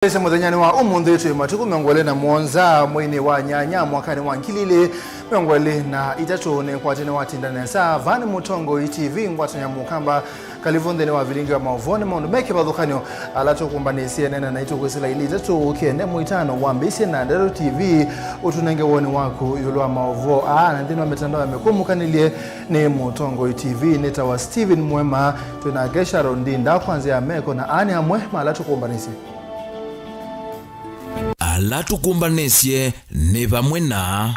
Ese muthenya wa umunthi tu matuku mengwele na mwonza mwini wa nyanya mwakani wa nkilile mengwele na itatu ne kwatene watindana sa vani mutongo TV ngwatanya mukamba kalivondele wa Vilingi wa Mauvoo mundu meke badhukanyo alato kumbanisi nena na itukwesela ili itatu ukiende muitano wa mbisi na Ndero TV utunenge woni wako yulwa Mauvoo na ndino mitandao yamekumukanile ne mutongo TV neta wa Steven MUEMA tunagesha rondinda kwanza ya meko na ani ya MUEMA alato kumbanisi alatukumbanesye ne bamwe na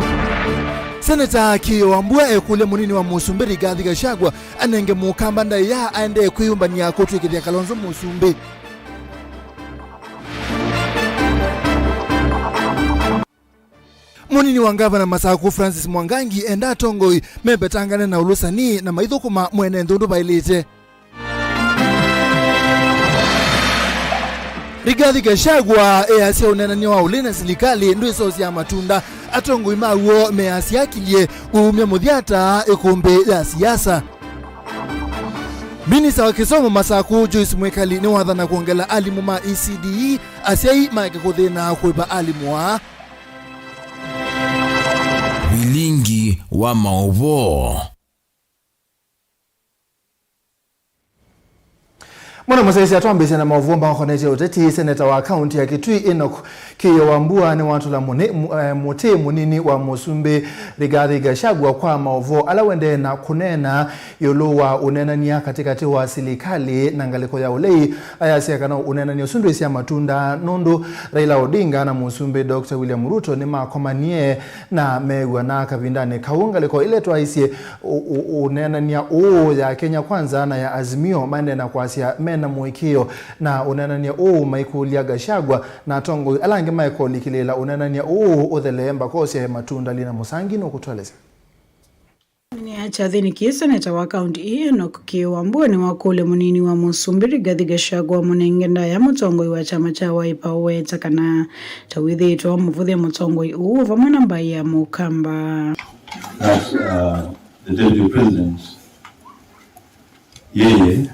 Seneta Kiyoambua ekule munini wa Musumbi Rigathi Gachagua anenge mukamba nda ya aende kwiyumbania kutwikithia Kalonzo Musumbi. Munini wa Gavana Masaku Francis Mwangangi enda tongoi mebetangane na ulusani na maithukuma mwene ndundu bailite. Rigathi Gachagua easia unenania wa ulina silikali ndu isosi ya matunda atongo imauo measi akilie umia muthiata ikumbi ya siasa. Minista wa Kisomo Masaku Joyce Mwekali ni wathana kuongela alimu ma ECDE asiai maike kuthina kuiba alimu wa Vilingi wa Mauvoo. Mwana mwasaisi atuambise na Mauvoo mba wakonete uteti seneta wa kaunti ya Kitui Enoch Kiyoambua ni watu la mute munini wa Musumbi Rigathi Gachagua kwa Mauvoo alawende na kunena yuluwa unenania katikati wa silikali na ngaliko ya ulei ayasia kana unenania usundu isi ya matunda nundu Raila Odinga na Musumbi Dr. William Ruto ni makomanie na megwa na kavindane kaungaliko ile tuwaisi unenania ya Kenya Kwanza na ya Azimio mande na kuasia na mwikio na unenania maikulia Gachagua na tongo alange maikoli kilela unenania uthelemba kose matunda lina musangi no kutwaleza. Ni achathini kiseneta wa kaunti Enoch Kiyoambua ni wakule munini wa Musumbi Rigathi Gachagua munengenda ya mutongo wa chama cha Wiper weta kana tawithitwa muvuthia mutongo vamwe na mbai ya mukamba. The deputy president yeye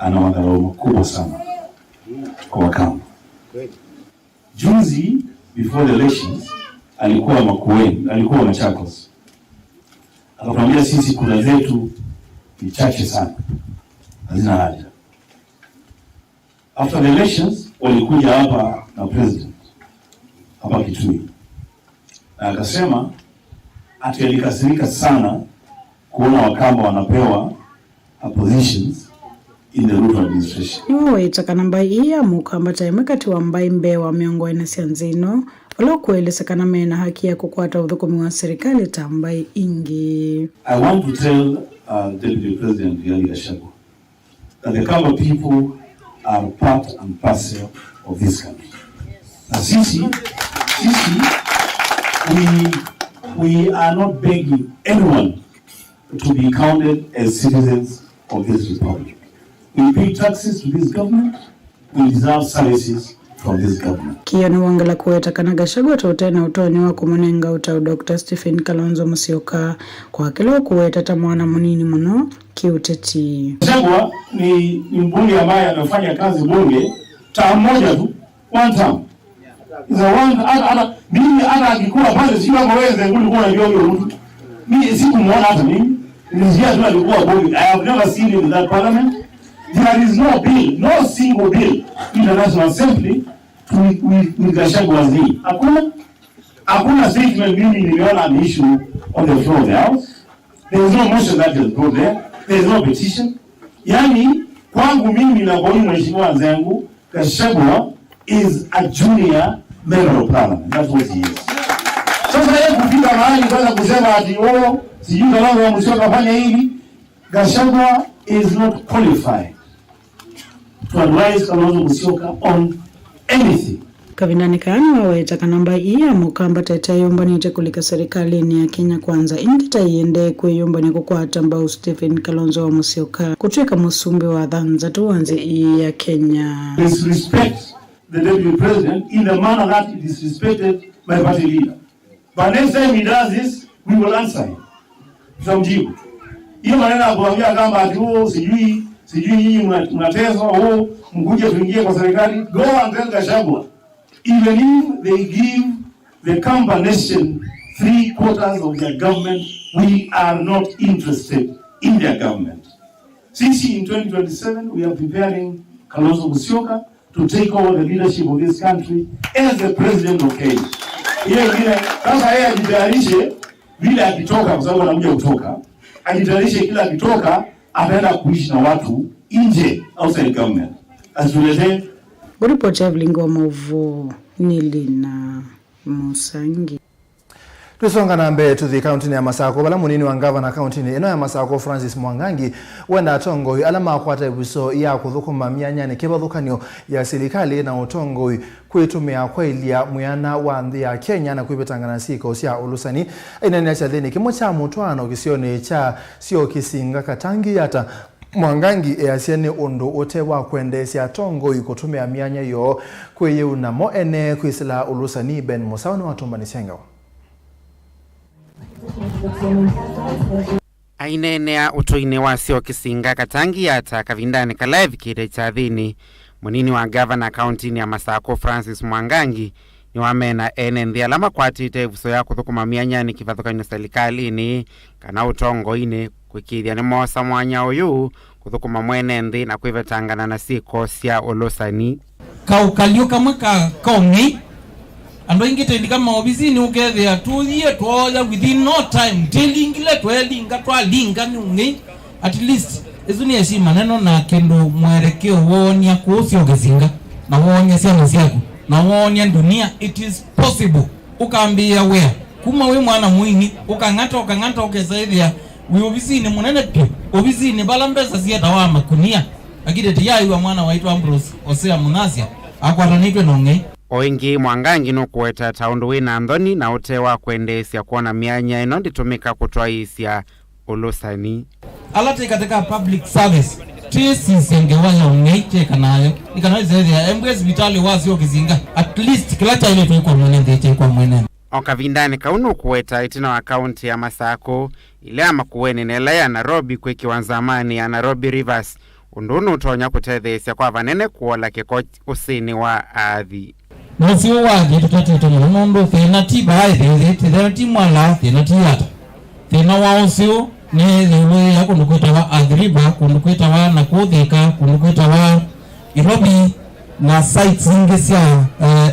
ana madharau makubwa sana kwa wakamba. Juzi before the elections alikuwa Makueni, alikuwa Machakos. Akatuambia sisi kura zetu ni chache sana, hazina haja. After the elections walikuja hapa na president hapa Kitui, na akasema ati alikasirika sana kuona wakamba wanapewa positions in the Ruto administration. Niwe itakana mbai ya mukamba taime kati wa mbai mbewa miongo ina sianzino wala kuelesekana mena haki ya kukwata udhukumi wa serikali tambai ingi. I want to tell Deputy President Rigathi Gachagua that the Kamba people are part and parcel of this country. Na sisi we are not begging anyone to be counted as citizens of this republic. We pay taxes to this government. We deserve services from this government. Kiani wangala kuweta kana Gachagua tautena utoni wa kumunenga utau Dr. Stephen Kalonzo Musyoka kwa kilo kuweta tamwana munini muno kiuteti. Gachagua ni mbunge ambaye amefanya kazi bunge term moja tu, one term. Mimi ana akikuwa pale sio kama wewe ulikuwa unajua huyo mtu. Mimi sikumuona hata mimi. Nilisikia tu alikuwa bunge. I have never seen him in that parliament. There is no bill, no single bill in the National Assembly with Gachagua Z. Hakuna statement mimi niliona an issue on the floor of the House. There is no motion that is brought there. There is no petition. Yani, kwangu mimi na kwa huyu mheshimiwa zangu, Gachagua is a junior member of parliament. That's what he is. Sasa yeye kufika mahali kwanza kusema ati sijui Kalonzo Musyoka fanya hivi, Gachagua is not qualified to advise Kalonzo Musyoka on anything. Kavinani kaani waweta kanamba iya mukamba teta yombani ite kulika serikali ni ya Kenya Kwanza indita iende kwe yombani kukwata mbao Stephen Kalonzo Musyoka kutweka Musumbi wa dhanza tuwanze iya Kenya. Disrespect the deputy president in the manner that it is respected by party leader. But next time he does this, we will answer him. From you. Hiyo maneno ya kuambia kama ati sijui sijui nyinyi mnatezwa mkuje tuingie kwa serikali. Go and tell Gachagua, even if they give the Kamba nation 3/4 of their government, we are not interested in their government. Sisi in 2027 we are preparing Kalonzo Musyoka to take over the leadership of this country as the president of Kenya. Sasa yeye ajitayarishe vile akitoka, kwa sababu anakuja kutoka, ajitayarishe kila akitoka ataenda kuishi na watu nje, outside government. Asitulete Ripoti ya Vilingi wa Mauvoo Nilina Musangi. Tusonga na mbele tuthi kaunti ya Masako bala munini wa governor kaunti ino ya Masako Francis Mwangangi wenda atongo alama akwata ebiso ya kuthukuma myanyane kebathukanio ya serikali na utongo kwitumia kwa ilia muyana wa nthi ya Kenya na kwibetangana siko cia ulusani inene cha thini kimo cha mutwano gisione cha sio kisinga katangi yata Mwangangi easiane undu utewa kwendesya tongo ikutumia myanya yo kweyeuna mo ene kwisila ulusani Ben Musawani watumbani sengawa ainenea utoine wasio kisinga katangi yata kavindani kalevi kire cha thini munini wa governor county ya Masako Francis Mwangangi ni wamena ene nthi alama kwatite vuso ya kuthukuma myanyani kivathukanio serikalini kana utongo ine kwikithia ni mosa mwanya uyu kuthukuma mwene nthi na kwivetangana na siko cia ulusani kaukalio kamwe kaongi ando ingite kama obizini ukethia tuthie twoya within no time tilingile twelinga twalinga nungi at least izuni esi maneno na kendo mwerekeo wonia kuusio gezinga na wonia siana siaku na wonia dunia it is possible ukaambia wea kuma we mwana mwingi ukangata ukezaithia we obizini munene tu obizini balambeza sieta wa makunia akide tiyaiwa mwana waitwa Ambrose Osea Munasia akwatanitwe nonge oingi Mwangangi no kueta taundu wina Anthony na utewa kwendesya kuona myanya ino nditumika kutwaisya ulusani alate katika public service tisi sengewanya ungeite kanayo ikanaweza embwe hospitali wasio kizinga at least kila chaile tuiko mwenende kwa mwenende okavindani kaunu kueta itina wa county ya Masako ile ama kuweni nela ya Nairobi kwe kiwanzamani ya Nairobi Rivers undunu utonya kutethesya kwa vanene kuola kiko usini wa adhi Nasio waje tutatito mnondo thina tiba haide thina timwala thina tiyata thina waosio ni lewe ya kundukwita wa Adriba kundukwita wa Nakuthika kundukwita wa Nairobi na sites zingi cia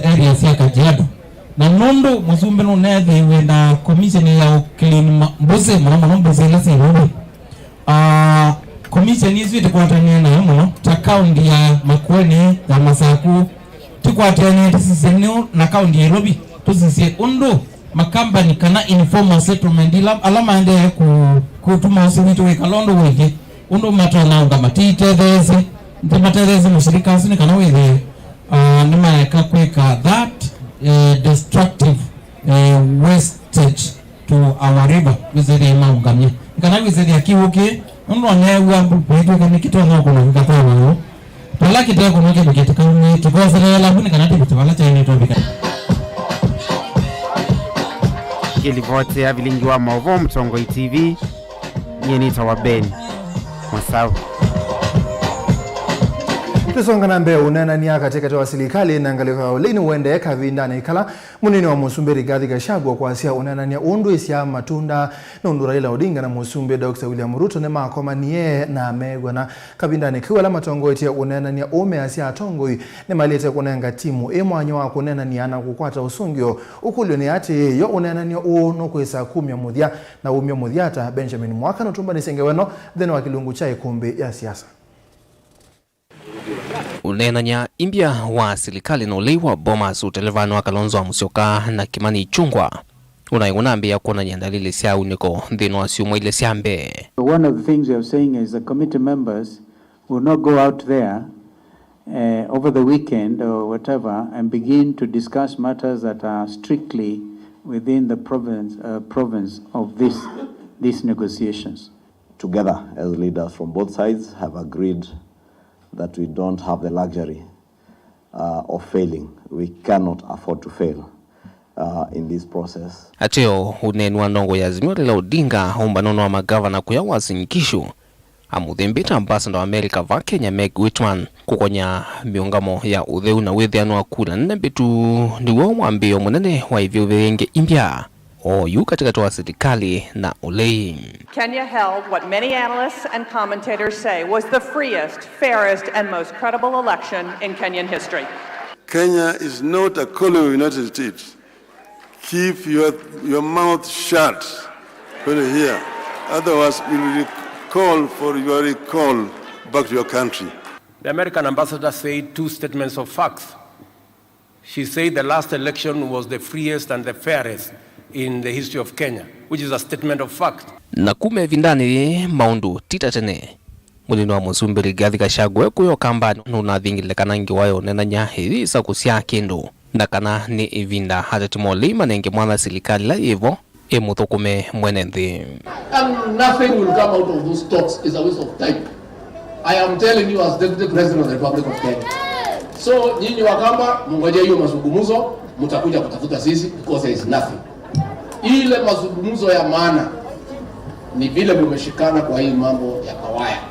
area cia Kajiado na nondo musumbe no nethe wenda commission ya clean mbose mwana mbose la Nairobi commission izi tukwatania na muno ta county ya Makueni ya Masako tukwatania tisisenu na county ya Nairobi tusise undo makambani kana informal settlement alama ende kutuma usiwitu wekalondo wege undo matona unga matitetheze ntimatetheze mushirika asini kana wege nimaeka kweka that destructive wastage to our river wizedi maungamye kana wizedi akiwoke undo newa mbupetu kama kitona kuna ngatawa pala kitako noke bukete kama tukozela labuni kana tibitwala chaini tobika Kilivote ya Vilingi wa Mauvoo Mtongoi TV yenita wa Ben Masao Tusonga na mbele unanania katika wa serikali na angaliko lini uende kavindana ikala munini wa Musumbe Rigathi Gachagua kwa asia unanania undu isia matunda na undu Raila Odinga na Musumbe Dr. William Ruto ne makoma niye na amegwa na kavindana kiwa la matongo tia unanania ume asia atongoi ne malete kunenga timu emwanyo wa kunanania na kukwata usungio ukulyo ni ati yo unanania uno kwesa 10 muthia na umyo muthiata Benjamin Mwaka no tumba ni sengeweno theno wa kilungu cha ikumbi ya siasa unenanya imbia wa serikali na uleiwa Bomas utelevano wa Kalonzo Musyoka na Kimani Ichung'wah unayunambia kuona nyandalile sia uniko ndino asiumwa ile siambe. One of the things we are saying is the committee members will not go out there over the weekend or whatever and begin to discuss matters that are strictly within the province of these negotiations. Together as leaders from both sides have agreed that we don't have the luxury of failing. We cannot afford to fail in this process. Ateo unenwa nongo ya Azimio Raila Odinga umba nono wa magavana kuya wasinyikishu amuthimbita ambassador wa America va Kenya Meg Whitman kukonya miungamo ya utheu na withiano wa kula nne bitu niwo mwambio munene wa ivyo vingi impya OU katika toa serikali na ulei. Kenya held what many analysts and commentators say was the freest, fairest and most credible election in Kenyan history. Kenya is not a colony of the United States. Keep your mouth shut when you hear. Otherwise, you will call for your recall back to your country. The American ambassador said two statements of facts. She said the last election was the freest and the fairest in the history of Kenya, which is a statement of fact. Na kume vindani maundu titatene. Mulino wa Musumbi Rigathi Gachagua kuyo kamba nuna thingilekana ngiwayo nenanya hivi sa kusia kendo. Na kana ni ivinda hata timoli manenge mwana serikali la hivyo muthukume mwenenthi. And nothing will come out of those talks is a waste of time. I am telling you as Deputy President of the Republic of Kenya. So nyinyi wakamba mngoje hiyo mazungumzo mtakuja kutafuta sisi because there is nothing. Ile mazungumzo ya maana ni vile mmeshikana kwa hii mambo ya kawaya.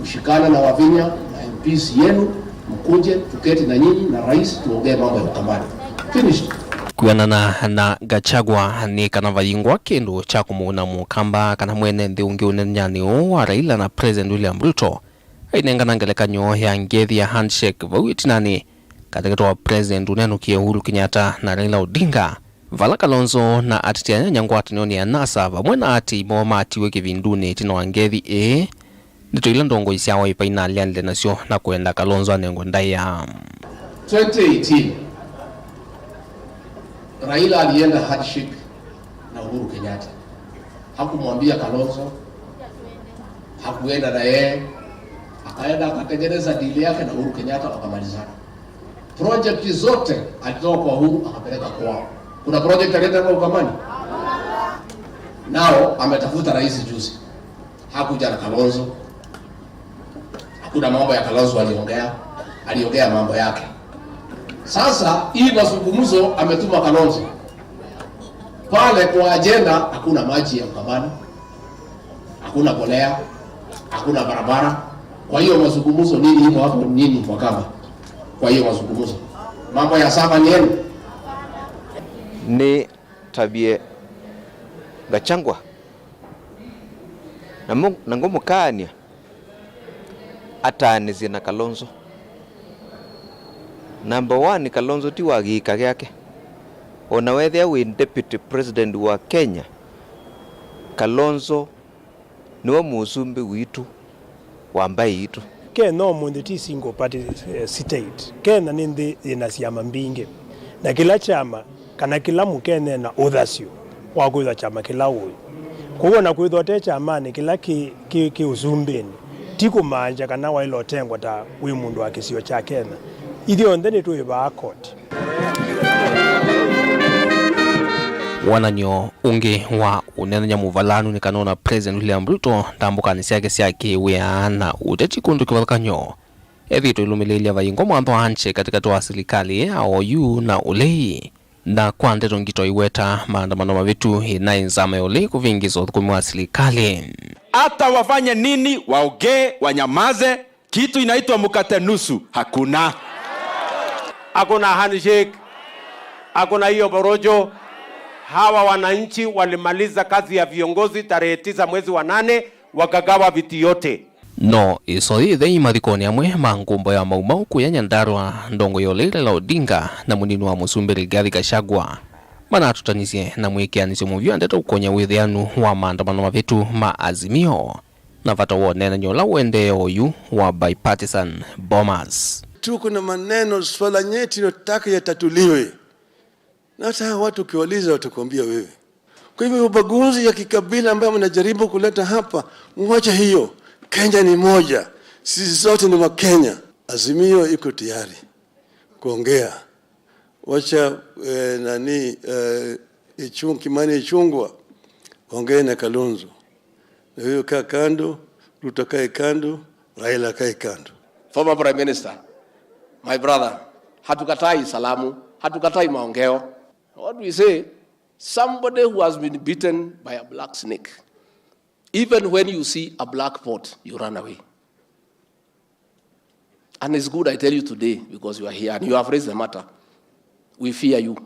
Mshikana na Wavinya na MPs yenu mkuje tuketi na nyinyi na rais tuongee mambo ya Ukambani. Finished. Kuyanana na Gachagua ni kana vayingwa kendo cha kumuna mukamba kana mwene ndi ungi unanyani wa Raila na President William Ruto. Ainengana ngelekanyo ya ngethi ya handshake vawitinani katika toa President unenukie Uhuru Kenyatta na Raila Odinga. Vala Kalonzo na atitianya nyangwati nioni ya NASA vamwena ati mawamati weke vinduni tino wangethi nito ila ndongo isiawa ipaina alianile nasyo na kuenda Kalonzo anengo ndaya. 2018 Raila alienda handshake na Uhuru Kenyatta. Hakumwambia Kalonzo, hakuenda na yeye, akaenda akatengeneza deal yake na Uhuru Kenyatta wakamalizana. Project zote alitoa kwa Uhuru akapeleka kwao. Kuna project alienda kwa Ukambani? Nao ametafuta rais juzi. Hakuja na Kalonzo. Hakuna mambo ya Kalonzo aliongea mambo yake. Sasa hii mazungumzo ametuma Kalonzo. Pale kwa agenda hakuna maji ya Ukambani. Hakuna bolea, hakuna barabara. Kwa hiyo mazungumzo nini iko hapo nini kwa kama? Kwa hiyo mazungumzo. Mambo ya saba ni yenu. Ni tabia Gachagua na ngomu kania atanizie na Kalonzo. Number 1 Kalonzo ti wagika gyake ona wethe we Deputy President wa Kenya. Kalonzo niwe Musumbi witu wambai itu Kenya no mundu ti single party state. Kenya nindi ina siama mbingi na kila chama kana kila mukene na udhasio wa kuza chama kila uyu kuona kuidhote chama ni kila ki uzumbeni tiku manja kana wa ilo tengwa ta uyu mundu wa kisio cha Kenya ithio ndeni tu iba court. Wananyo unge wa unenanya muvalanu ni kanona President William Ruto tambukani siake weana uteti kundu kivalkanyo evito ilumililia vayingo mwambo hanche katika toa serikali ya OU na ulei na kwande tongito iweta maandamano mavitu ina inzama yole kuvingizo kumiwa serikali. Hata wafanye nini, waongee, wanyamaze, kitu inaitwa mkate nusu hakuna. Hakuna handshake, hakuna hiyo borojo. Hawa wananchi walimaliza kazi ya viongozi tarehe 9 mwezi wa 8 wakagawa viti yote. No iso ithe imathikoni amwe mangumbo ya Mauvoo kuya Nyandarua ndongo yole Raila Odinga na munini wa Musumbi Rigathi Gachagua manatutanisie na mwikianisio muvyo ndeto ukonya withianu wa maandamano mavitu ma Azimio na vata wone na nyola wende OU wa bipartisan bombers. Tuko na maneno swala nyeti nataka yatatuliwe. Na hata watu kiwaliza watakwambia wewe. Kwa hivyo ubaguzi ya kikabila ambayo mnajaribu kuleta hapa, mwache hiyo. Kenya ni moja. Sisi zote ni Wakenya. Azimio iko tayari kuongea. Wacha Kimani Ichung'wah ongea na Kalonzo. Na hiyo kaa kando, Ruto kae kando, Raila kae kando. Former Prime Minister, my brother, hatukatai salamu, hatukatai maongeo. What we say, somebody who has been beaten by a black snake Even when you see a black pot, you run away. And it's good I tell you today, because you are here and you have raised the matter. We fear you.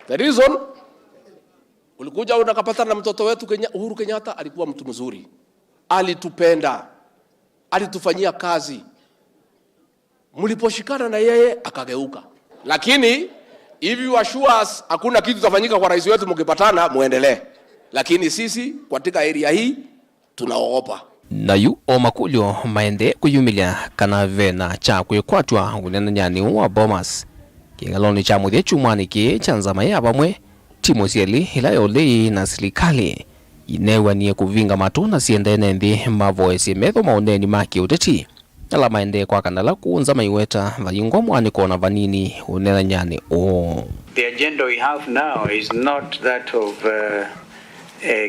The reason, ulikuja unakapata na mtoto wetu Uhuru Kenyatta alikuwa mtu mzuri. Alitupenda. Alitufanyia kazi. Mliposhikana na yeye akageuka. Lakini if you assure us hakuna kitu kitafanyika kwa rais wetu mkipatana, muendelee. Lakini sisi katika area hii tunaogopa. Nayu o makulyo maende kuyumilia kana vena cha kwekwatwa unenanyani wa Bomas. Kingaloni cha muthie chumani ki chanzama ya bamwe Timosieli hilayo lei na serikali inewa ni kuvinga matuna siendene ndi mavoesi metho maoneni maki uteti ala maende kwa kanala kuunza maiweta vayungwa mwani kona vanini unenanyani o. The agenda we have now is not that of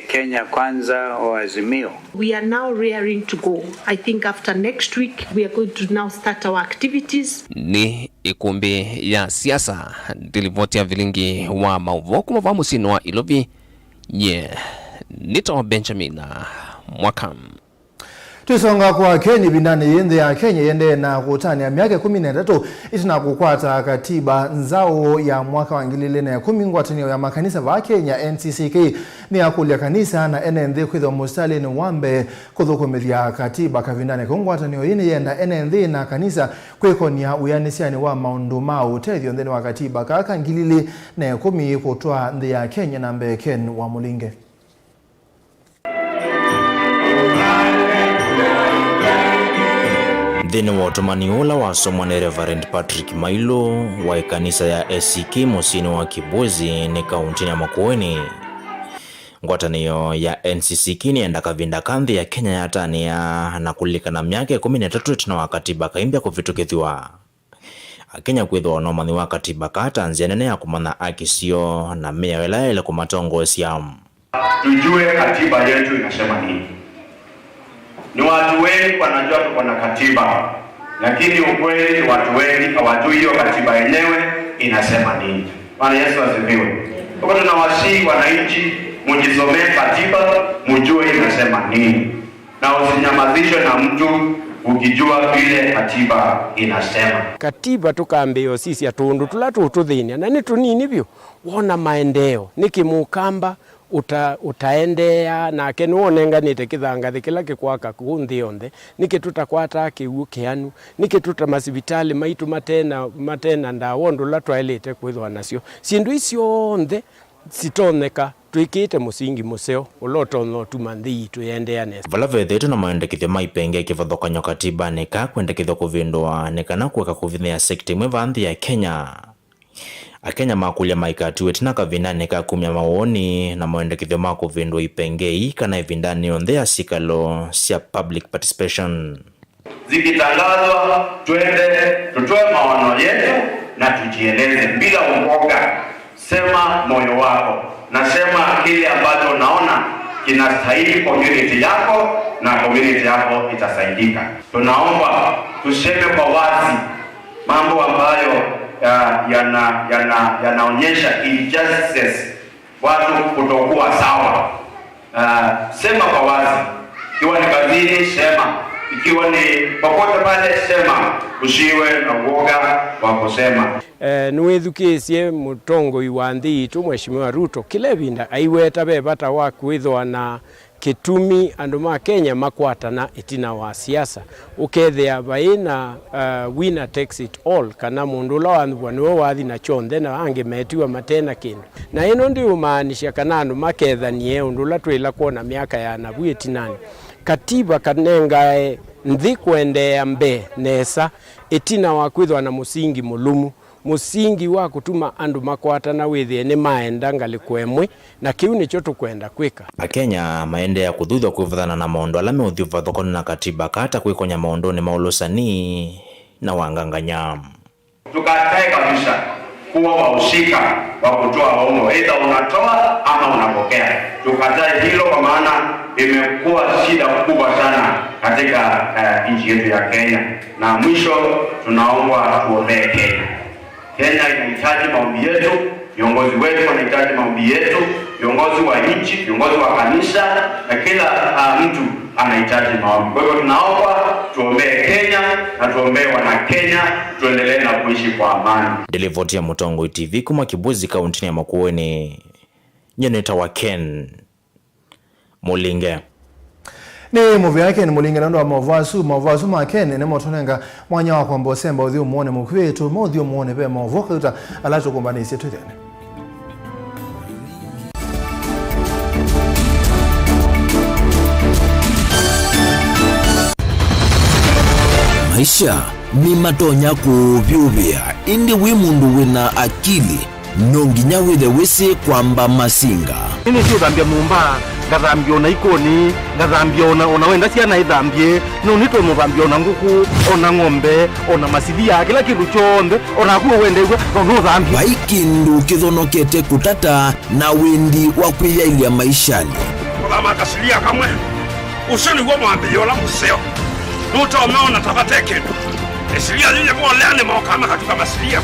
Kenya Kwanza or Azimio. We are now rearing to go. I think after next week we are going to now start our activities. Ni ikumbi ya siasa dilivotia Vilingi wa Mauvoo kumavamu sinwa ilovi nito Benjamin Mwakam. Tusonga kwa Kenya bindani yende ya Kenya yende na kutani ya miaka 13 itina kukwata katiba nzao ya mwaka wa 2010 ngwatanio ya makanisa va Kenya NCCK ni ya kulia kanisa na NND kwitho mustali ni wambe kuthukumithia katiba kavindani kwa ngwatanio yini yenda NND na kanisa kwekonia uyanisiani wa maundu mao tethio ndeni wa katiba kaka 2010 kutwa ndi ya Kenya na mbe Ken wa Mulinge. Thini wa utumaniola wa somwane Reverend Patrick Mailo wa kanisa ya SCK musini wa Kibwezi ni kaunti ya Makueni. Ngwatanio ya NCCK ni enda kavinda kanthi ya Kenya ya tania na kulika na miaka 13 tina wa katiba kaimbia kuvitukithiwa. Kenya kwithwa no mani wa katiba ka Tanzania ya kumana akisio na mea wilaya ile kumatongo siam. Tujue katiba yetu inasema nini. Ni watu wengi wanajua tuko na katiba, lakini ukweli watu wengi hawajui hiyo katiba yenyewe inasema nini. Bwana Yesu asifiwe. Kwa hiyo tunawasihi wananchi mjisomee katiba, mjue inasema nini. Na usinyamazishwe na mtu ukijua vile katiba inasema. Katiba tukaambio sisi atundu tulatu tuthinia na ni tunini byo wona maendeleo nikimukamba utaendea na kenuonenganite kithangathi kila kikwaka kunthi yonthe niki tutakwata kiu kianu niki tuta masibitali maitu matena ndawo ndula twailite kwithwa nacio sindu icio nthe sitoneka twikite musingi museo ulotono tumanthi tuyendeane vala vethete na maendekithio maipenge kivathokanyo katiba nika kwendekithio kuvindwa nikana kuweka kuvithia sekta imwe vanthi ya Kenya. Akenya makulia maikatiwe tina kavinane ka kumya mawoni na maendekithio makuvindwa ipengei kana ivindani yonthe ya sikalo sia public participation. Zikitangazwa twende tutoe maono yetu na tujieleze bila uoga. Sema moyo wako na sema kile ambacho unaona kinastahili community yako na community yako itasaidika. Tunaomba tuseme kwa wazi mambo ambayo yanaonyesha injustices, watu kutokuwa sawa. Sema kwa wazi. Ikiwa ni kazini sema, ikiwa ni popote pale sema, usiwe na uoga wa kusema. Niwethukisie mutongo iwanthi itu Mheshimiwa Ruto kilebinda aiweta bebata wa kwithwa na kitumi andu ma Kenya makwatana itina wa siasa ukethea baina winner takes it all kana mundu la wanthwa niwe wathi na chonthe na ange metiwa matena kindu na ino ndi umaanisha kana andu makethanie undu la twila kuona miaka ya nabu itinani katiba kanenga nthi kwendea mbe nesa itina wa kwithwa na musingi mulumu musingi wa kutuma andu makwatana withie ni maenda ngali kwemwe na kiu nicho tukwenda kwika. Akenya maende ya kuthuthwa kuvathana na maundu ala meuthiva thokoni na katiba kata kwikonya maundu ni maulusani na wanganganya. Tukatae kabisa kuwa wahusika wa kutoa maono, aidha unatoa ama unapokea. Tukatae hilo kwa maana imekuwa shida kubwa sana katika nchi yetu ya Kenya. Na mwisho tunaomba tuombee Kenya. Kenya inahitaji maombi yetu, viongozi wetu wanahitaji maombi yetu, viongozi wa nchi, viongozi wa kanisa na kila mtu anahitaji maombi. Kwa hivyo tunaomba tuombee Kenya na tuombee wana Kenya, tuendelee na kuishi kwa amani. Delivotia Mutongo TV kuma Kibuzi kaunti ya Makueni. Nyeneta wa Ken Mulinge. Ni movie yake ni Mulinge nando wa Mauvoo makene ne motonenga mwanya wa kwamba Semba uthio muone mukwetu muthio muone pe Mauvoo kuta alacho kumbanisi twitene. Maisha ni matonya kuvyuvia indi wimundu wina akili nonginya withe wisi kwamba masinga ini sio dhambia mumba ngathambia ona ikoni ngathambia ona wenda ciana ithambie no nito muthambia ona nguku ona ng'ombe ona masilia kila kindu chonde ona kuo wende igwe no thambia baikindu kithonokete kutata na windi wa kwiyailia maishani kama kasilia kamwe usoni gwa mwambio la museo nuto umeona tabateke esilia lile kwa lene maokama katika masilia 10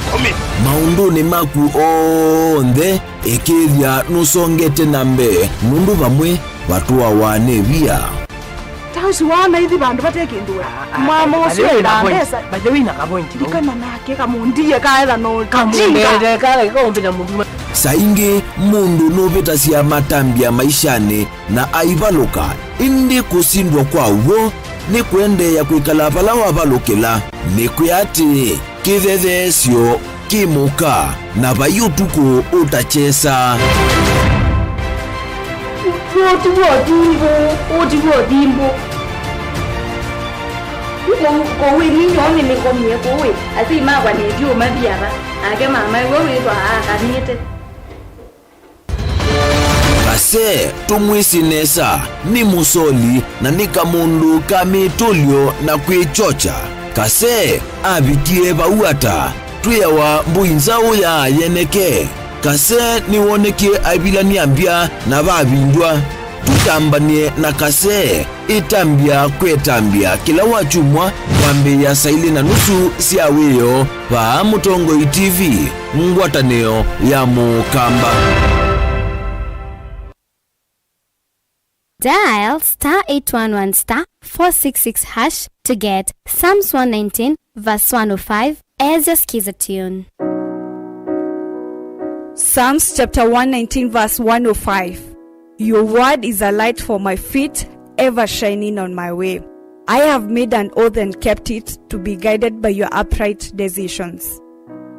maunduni maku onthe ekithia nusongete nambe nundu bamwe batua wane bia tausi wana hithi bandu batekindwe mama usio ina pesa baje wina ka point ikana nake kamundie kaela no kamundie kale kombina mundu saingi mundu nubita cia matambia maishani na aivaluka indi kusindwa kwa uwo ni kuendeya kwikala pala wavalukila ni kuyati kithethesyo kimuka na bayutuku utachesa Otimbo kowe ninyone nikomye kowe ati magwa nedio mabiara ake mama wewe twa akanite kase tumwisinesa ni musoli na nika mundu kamitulio na kwichocha kase abikie bauata tuyawa mbuinzao ya yeneke kase niwoneke abilani ambia na babindwa tutambanie na kase itambia kwetambia kila wachumwa wambe ya saili na nusu siaweyo wa Mutongo TV ngwataneo ya Mukamba. Dial *811*466# to get Psalms 119 verse 105 as your skiza tune. Psalms chapter 119 verse 105. Your word is a light for my feet, ever shining on my way. I have made an oath and kept it to be guided by your upright decisions.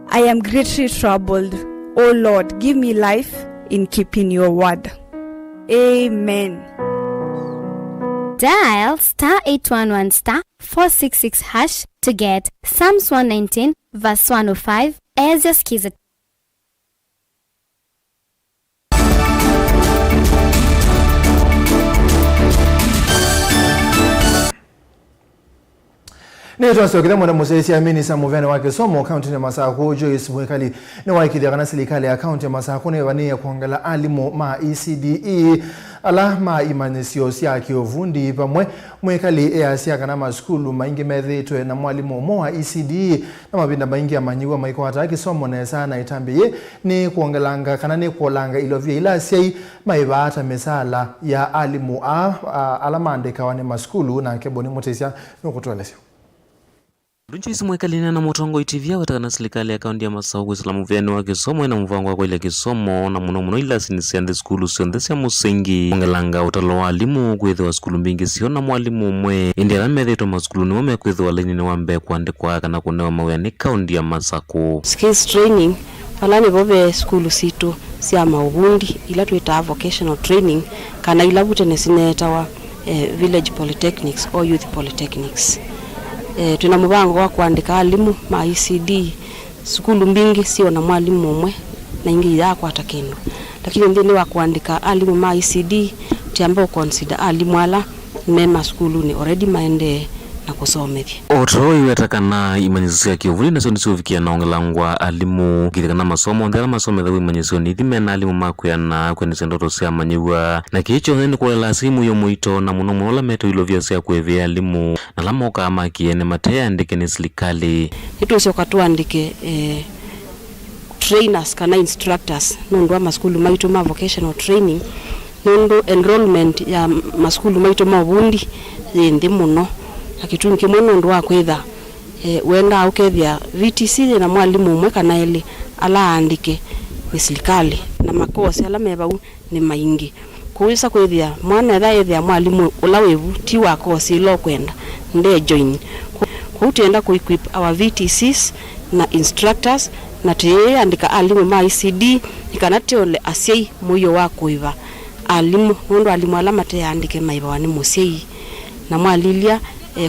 I am greatly troubled. O Lord, give me life in keeping your word. Amen. Dial *811*466# to get Psalms 119 verse 105 as your skiza. Neto sokile mwana Moses ya minisa muvene wake somo county ya Masako Joyce Mwekali ni waikidhi kana serikali ya county ya Masako ne bani ya kuangala alimu ma ECDE ala ma imanisio sia kiovundi pamwe Mwekali sia kana maskulu maingi methetwe na mwalimu mo wa ECDE na mabinda maingi ya manyiwa maiko hata somo na sana itambiye ni kuangalanga kana ni kuolanga ilovia ila sei maibata mesala ya alimu alamande kawane maskulu na keboni Mutesya nokutwalesyo Joyce Mwekali na Mutongo TV watakana serikali ya kaunti ya Masako Islamu vyani wa kisomo na mvango kwa ile kisomo na muno ila sinisiande skulu siondesia musingi ngelanga utalo walimu kwethe wa skulu mbingi siona mwalimu umwe indiana metheto maskulu ni wame kwethe walini ni wambe kuandikwa kana kunewa mawani kaunti ya Masako skills training falani bobe skulu situ sia maugundi ila tuita vocational training kana ila butene sinetawa village polytechnics or youth polytechnics. Tuna mpango wa kuandika alimu ma ECD skulu mbingi sio na mwalimu umwe na ingi ya kwa takendo lakini ndini wa kuandika alimu ma ECD tiamba consider alimu ala mema skulu ni already maende na kusomethia otoi wetakana imanyisio ya kiovuli na sio vikia na ongelangwa alimu kitikana masomo ndela masomo da imanyisio ni thimena alimu makuyana kwenye sendoto sia manyiwa na kicho nende kwa lasimu yo muito na muno mola meto ilovia sia kuevia alimu na lamoka ama kiene matea ndike ni serikali itu sio katuandike trainers kana instructors nundu wa maskulu maitu ma vocational training nundu enrollment ya maskulu maitu ma bundi ndi muno akitundu kimwe nundu wa kwitha wenda ukethia VTC na mwalimu umwe kana ili ala andike ni serikali na makosi ala mebau ni maingi kuisa kwithia mwana ethia mwalimu ula wevu ti wa kosi lo kwenda nde join kutienda ku equip our VTCs na instructors na tiye andika alimu ma ICD ikanatiole asiai moyo wa kuiva alimu nundu alimu ala mate andike maiba wani musiai na mwalilia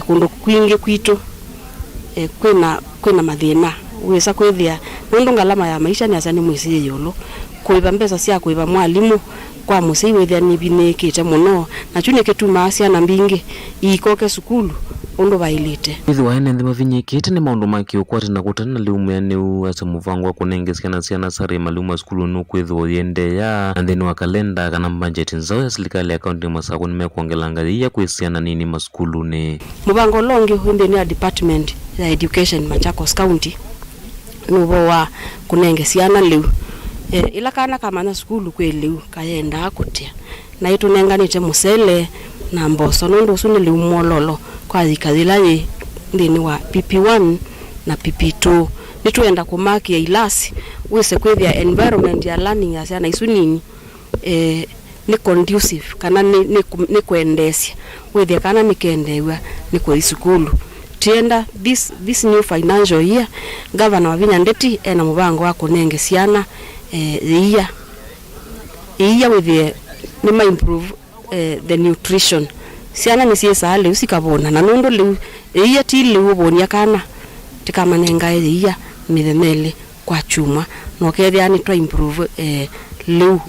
kundu kwingi kwitu kwina mathina wisa kwithia nundu ngalama ya maisha ni asani mwisi yolo kuiva mbesa cia kuiva mwalimu kwa musei withia ni binikite muno na chune ketuma asia na mbingi ikoke sukulu undu bailite ithi waene ndi mavinyikite ni maundu makiukwati na kutana liumu ya niu asa muvango wa kunengesikana siana sare maliumu skulu nu kwithu yende ya andeni wa kalenda kana budget nzao ya serikali ya kaunti ya Masako nimekuongelanga ya kuisiana nini maskulu ni muvango longi hunde ni department ya education Machakos County nubo wa kunengesiana liu ila kana kama na skulu kwe liu kayenda akutia na itu nenganite musele na mboso nundu sunili umololo kwa zikadhilaye ndini wa PP1 na PP2 nituenda kumaki ya ilasi wise kwithia environment ya learning ya sana isunini ni conducive kana ni kuendesia withia kana nikendewa ni kwa isukulu tienda this new financial year governor wa Vinyandeti ena mubango wa kunengesiana iya withia ni ma improve the nutrition siana ni siesa ale usikabona na nundu liu iya tili ubonia kana tikamanenga iya mithemele kwa chuma no kethia ni to improve liu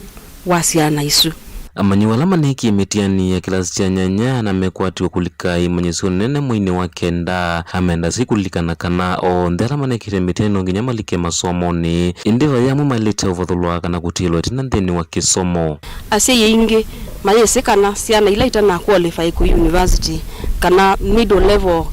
wasiana isu amanyi wala maneki mitiani ya kilasi cha nyanya na mekwati wakulika imanyesu nene mwini wa kenda amenda sikulikana kana o ndera maneki mitiani nonginya malike masomoni indiva ya mumalite uvathulwa kana kutilwa tina ndeni wa kisomo ase yingi mayese kana siana ilaita na qualify ku university kana middle level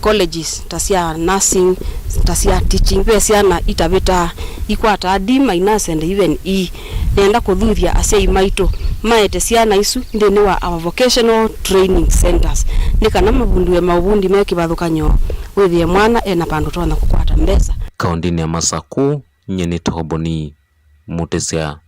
colleges tasia nursing tasia teaching pe siana itabeta ikwata D- and even E nenda kudhuria ase imaito maete siana isu ndeni wa our vocational training centers nikana mabundu ya mabundi mekibathukanyo withie mwana ena pandu twana kukwata mbesa kaundini ya Masako nyeni tohoboni mutesia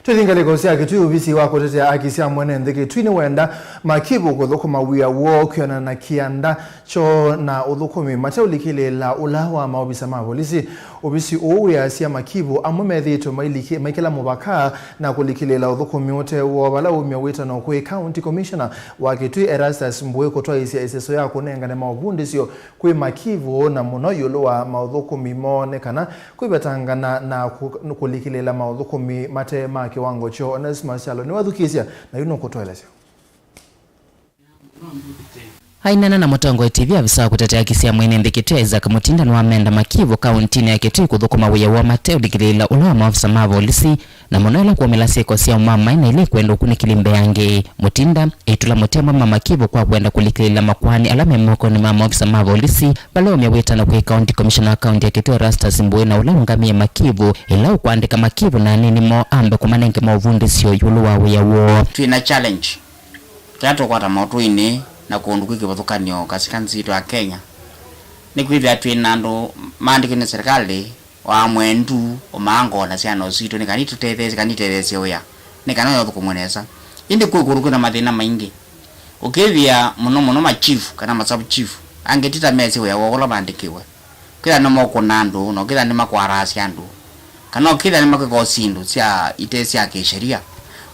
Tuthingale gosia kitu ubisi wako tete akisia mwene ndike twine wenda makibu kuthukuma wia wo kiona na kianda cho na uthukumi mate ulikile la ulawa maobisa mabolisi ubisi uwe asia makibu amumethito mailiki maikela mubaka na kulikile la uthukumi wote wo bala umewita no kwe county commissioner wa kitu Erastus Mbwe kutwa isia iseso ya kunenga ne maobundi sio kwe makibu na muno yolo wa maudhukumi mone kana kwibetangana na kulikile la maudhukumi mate ma kiwango cho Onesmus Chalo ni wathukisia na yuno kutoeleza Hainana na motongo TV abisa kutetea kisia mwene ndikitwa Isaac Mutinda na wamenda makivu kauntini ya Kitui kuthukuma wia wa mateo dikilila uloa maofisa mavolisi na monoela kuwamelasi kwa siya umama ina ili kuenda ukuni kilimbe yange Mutinda itula mutia mama makivu kwa kuenda kulikilila makwani alame mwoko ni mama ofisa mavolisi bala umeweta na kwe county commissioner county ya Kitui Erastus Mbwe na ula ungamia makivu ila ukuandika makivu na nini mo ambe kumanenge mauvundi siyo yulu wa wia wo tuina challenge kiato kwa tamotu ini na kuonduki kibathukanio kasika nzito ya Kenya ni kwithia twina andu maandikine serikali wa mwendu omango na ciano zito ni kanito tethesi kanitethesi oya ni kana yo thukumwenesa indi kukuruku na mathina maingi ukithia muno ma chief kana ma sub chief angetita mesi oya wogola bandikiwe kila no moko nandu no kila ni makwarasi andu kana kila ni makoko sindu cia itesi ya kisheria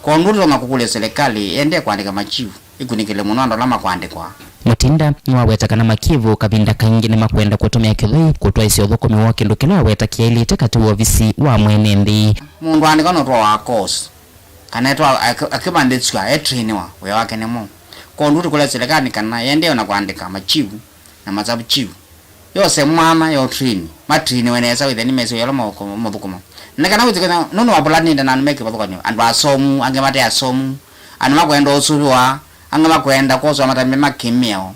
kwa nduto ngakukule serikali ende kuandika machifu ikunikile muno ando lama kuandikwa Mutinda niwaweta kana makivu kabinda kaingi ni makwenda kutumia Kitui kutwa isi uthukumi wa kindu kila waweta kiailite kati ofisi wa mwenendi mundu andika no twa wa course kana etwa akibanditswa etriniwa we wake nemo kwa nduto kule serikali kana ende na kuandika machifu na mazabu chifu yose mama yo trini matrini wenesa withe ni meso yalo muthukuma nekana withikana nono wapulani nda nanumeke bathukanyo andu asomu angemate asomu anu makwenda osurwa anga makwenda koso amatambe makimio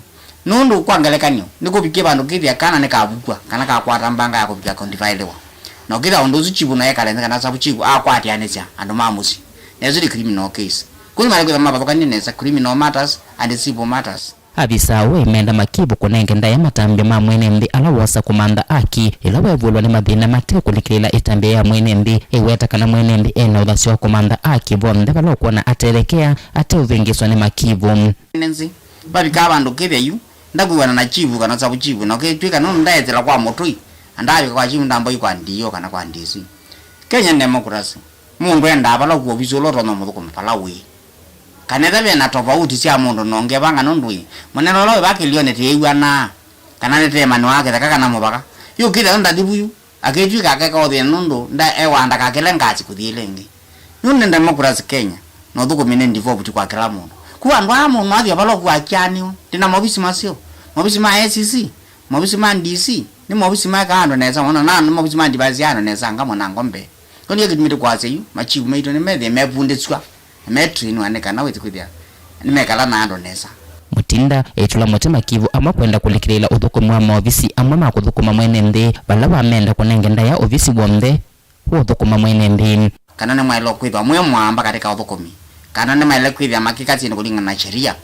nundu kwangelekanio nikubikie bandu kithia kana nikabukwa kana kakwata mbanga ya kubikia kondivailiwa no kitha undu chibu na yekalenga kana sabu chibu akwati anecha andu mamusi nezo di criminal case kuli mali kwitha mabathokani nesa criminal matters and civil matters. Abisa we menda makibu kunenge ndaya matambia ma mwene mbi alawasa kumanda aki ila wevulwa ni mathina mate kulikila itambia ya mwene mbi iweta kana mwene mbi ena udhasiwa kumanda aki vonde valo kuona atelekea ate uvingiswa ni makibu nenzi babi kabandu kithia yu ndakuwana na chivu kana sabu chivu na kitwika no ndaetela kwa motoi andabi kwa chivu ndambo ikwa ndiyo kana kwa ndisi Kenya democracy mundu enda abala ku obizolo rono muthuko mpalawi kanetha bena tofauti cia mundu nonge banga nondui muneno lo bakilione teiwana kana nete manu wake taka kana mubaka yu kida nda dibuyu aketwika akeka othe nundu nda ewanda kakele ngati kuthilengi yune democracy Kenya no thuko mine ndivobuti kwa kila mundu kuwa ndo amo mwathi abalo kwa kyani ndina mobisi masio mobisi ma SCC mobisi ma DC ni mobisi ma kando neza ona na mobisi ma dibaziano neza ngamo na ngombe koni yekimite kwa seyu machivu meito ni methe mevunditswa metri ni waneka na wethi kwithia ni mekala na ando neza mutinda etula mote makivu ama kwenda kulikirila uthukumi wa maofisi amwe makuthukuma mwene nthi bala bamenda kunenge ndaya ofisi womthe uthukuma mwene nthi kana ni mwailo kwithwa mwe mwamba katika uthukumi kana ni maile kwithia makikati ni kulingana na sheria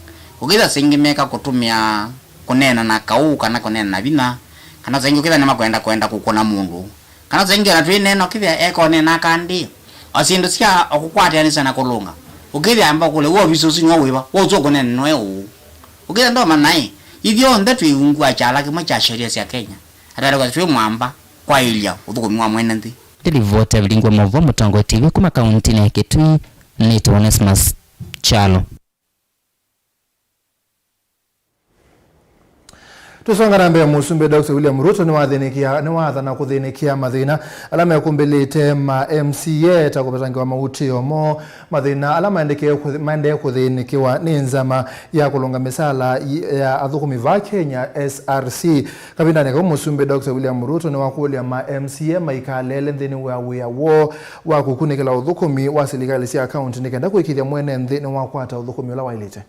ukitha singi meka kutumia kunena na kau kana kunena na bina kana zengi ukitha ni makwenda kukona mundu kana zengi na twineno kithia eko nena kandi asindu cia okukwata ni sana kulunga ukithia amba kule wo bisosi nwa wiba wo zoko nene noe ukitha ndo manai ithio nda twiungwa chala kimwe cha sheria cia Kenya atale kwa twi mwamba kwa ilia uthukumi wa mwene nthi Televote Vilingi Mauvoo Mutongo TV kuma kaunti ya Kitui ni Onesmus Chalo. Tusonga na mbele musumbe Dr. William Ruto ni wathana kuthinikia mathina alama ya kumbelete ma MCA takupatangiwa mauti omo mathina alama endeke kuthinikiwa ni nzama ya kulunga misala ya athukumi va Kenya SRC kabindani kwa musumbe Dr. William Ruto ni wakulia ma MCA maikalele nthini wa kukunikila uthukumi wa serikali cia account nikenda kwikithia mwene nthini wa kwata uthukumi ula wailite.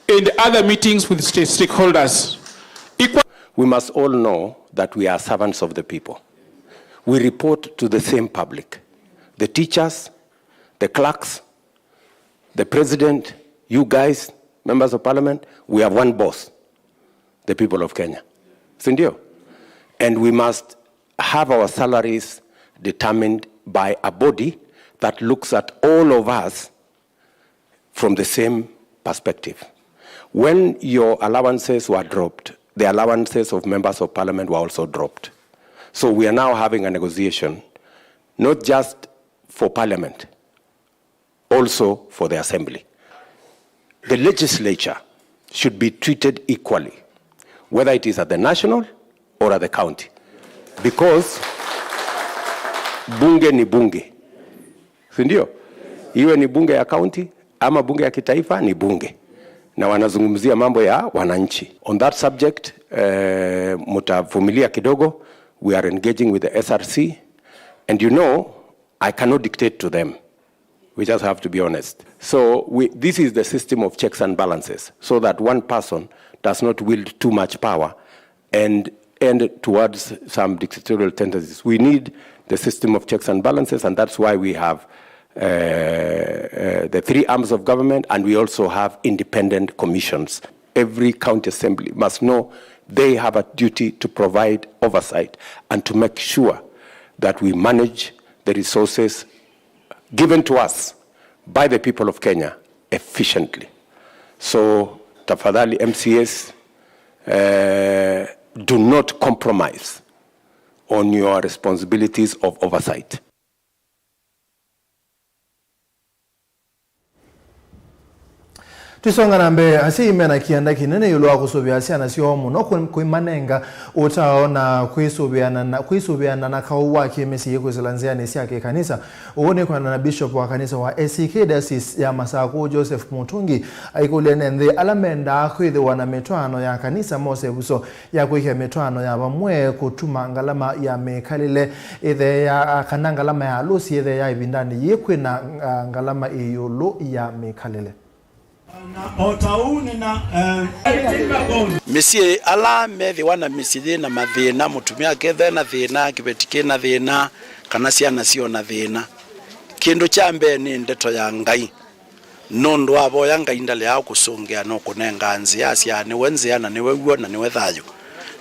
In the other meetings with stakeholders. We must all know that we are servants of the people. We report to the same public. The teachers, the clerks, the president, you guys, members of parliament, we have one boss, the people of Kenya. Sindio? And we must have our salaries determined by a body that looks at all of us from the same perspective. When your allowances were dropped, the allowances of members of parliament were also dropped. So we are now having a negotiation, not just for parliament, also for the assembly. The legislature should be treated equally, whether it is at the national or at the county. Because bunge ni bunge. Sindio? Iwe ni bunge ya county, ama bunge ya kitaifa ni bunge. Na wanazungumzia mambo ya wananchi. On that subject, mutavumilia kidogo, we are engaging with the SRC. And you know, I cannot dictate to them. We just have to be honest. So this is the system of checks and balances, so that one person does not wield too much power and end towards some dictatorial tendencies. We need the system of checks and balances, and that's why we have the three arms of government, and we also have independent commissions. Every county assembly must know they have a duty to provide oversight and to make sure that we manage the resources given to us by the people of Kenya efficiently. So, tafadhali MCAs, do not compromise on your responsibilities of oversight. Twisonga nambe hasi imena kianda kinene yulwa kusobya asiana sio muno kuimanenga utaona kuisubiana na kauwa kimesi yekuzilanzia nesi yake kanisa uone kwa na bishop wa kanisa wa ACK Diocese ya Masako Joseph Mutungi aikulene alamenda kwithe wana metwano ya kanisa mose buso ya kuike metwano ya bamwe kutuma ngalama ya mekalile ithe ya kanangalama ya lusi ithe ya ibindani yekwe na ngalama iyolo ya mekalile Misi ala methi wana misili na mathina mutumia kethe na thina kibetike na thina kana ciana cio na thina kindu cha mbe ni ndeto ya Ngai nundu abo ya Ngai ndale ya kusongea no kunenga nzi acia ni wenziana ni weguo na ni wethayo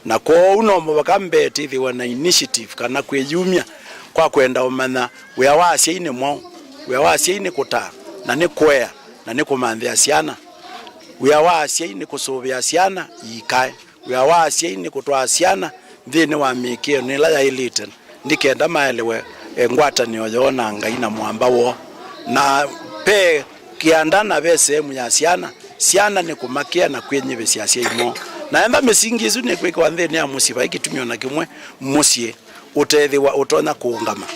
na ko uno mubakambe tithi wana initiative kana kwiyumia kwa kwenda umana we awacia ine mwa we awacia ine kuta na ni kwea na ni kumanthia ciana we awacia ine kusubia ciana ikae we awacia ine kutwa ciana thini wa mikio ni la ya elite ndikenda maelewe ngwatanio yona Ngai na mwamba wo na pe kiandana be sehemu ya ciana ni kumakia na kwenye cia imo na enda misingi izu ni kwika thini ya musiba ikitumio na kimwe musie utethwa utona kuungama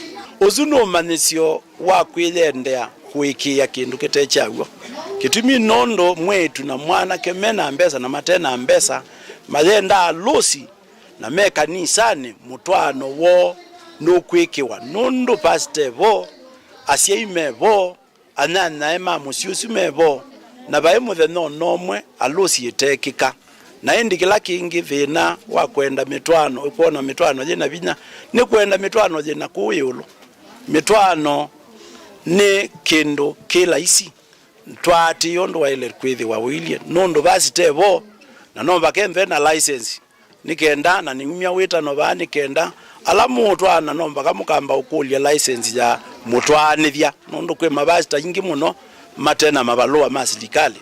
uzuno manisio wa kwilendea kuikia kindu kitechawo kitumi nondo mwetu na mwana kemena mbesa na matena mbesa mayenda losi na mekanisani mutwano wo no kwikiwa nondo pastevo asieimebo anana ema musiusumebo na baimuthe no nomwe alosi itekika na endi kila kingi thina wa kwenda mitwano ukona mitwano je na binya ni kwenda mitwano je na kuyulu mitwano ni kindu kila isi twati yondo wa ile kwithi wa William nondo basi tevo na nomba kemve na license nikenda na nimya wita no bani kenda ala mutwana nomba kamukamba ukulia license ya mutwanithia nondo kwe mabasi tayingi muno matena mabaloa masilikali.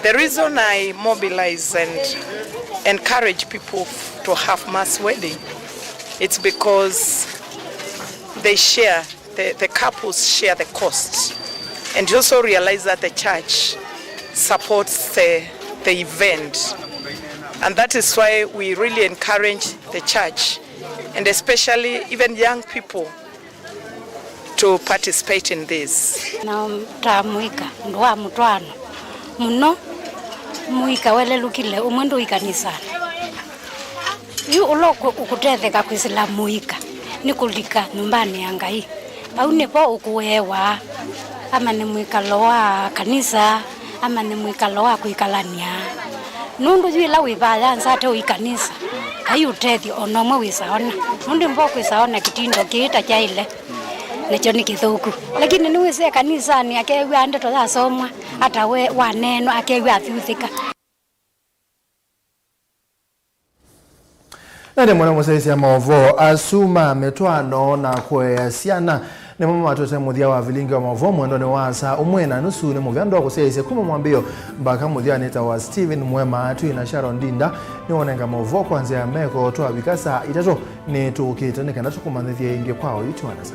The reason I mobilize and encourage people to have mass wedding, it's because they share, the couples share the costs. And you also realize that the church supports the event. And that is why we really encourage the church, and especially even young people, to participate in this. Na tamuika ndwa mutwano muno muika wele lukile umwendo ikanisa yu uloko ukutetheka kwisila muika nikulika nyumbani ya Ngai au nepo ukuwewa ama ni mwikalo wa kanisa ama ni mwikalo wa kuikalania nundu yila wibaya nsate uikanisa ayu tethi onomwe wisaona nundu mbo kwisaona kitindo kiita chaile necho ni kithuku lakini niwise kanisa ni akewa ndeto za somwa hata we waneno akewa athuthika. Nade mwana musaisi ya Mauvoo asuma metwano na kwea ciana ni mama atote muthia wa Vilingi wa Mauvoo mwendo ni wasa umwena nusu ni muvyando wa kusaisi kuma mwambio mbaka muthia nita wa Steven MUEMA atu ina Sharon Dinda ni wanenga Mauvoo kwanzia meko toa bikasa itato ni tukite ni kanda tukumanithia ingi kwao yutu wanasa.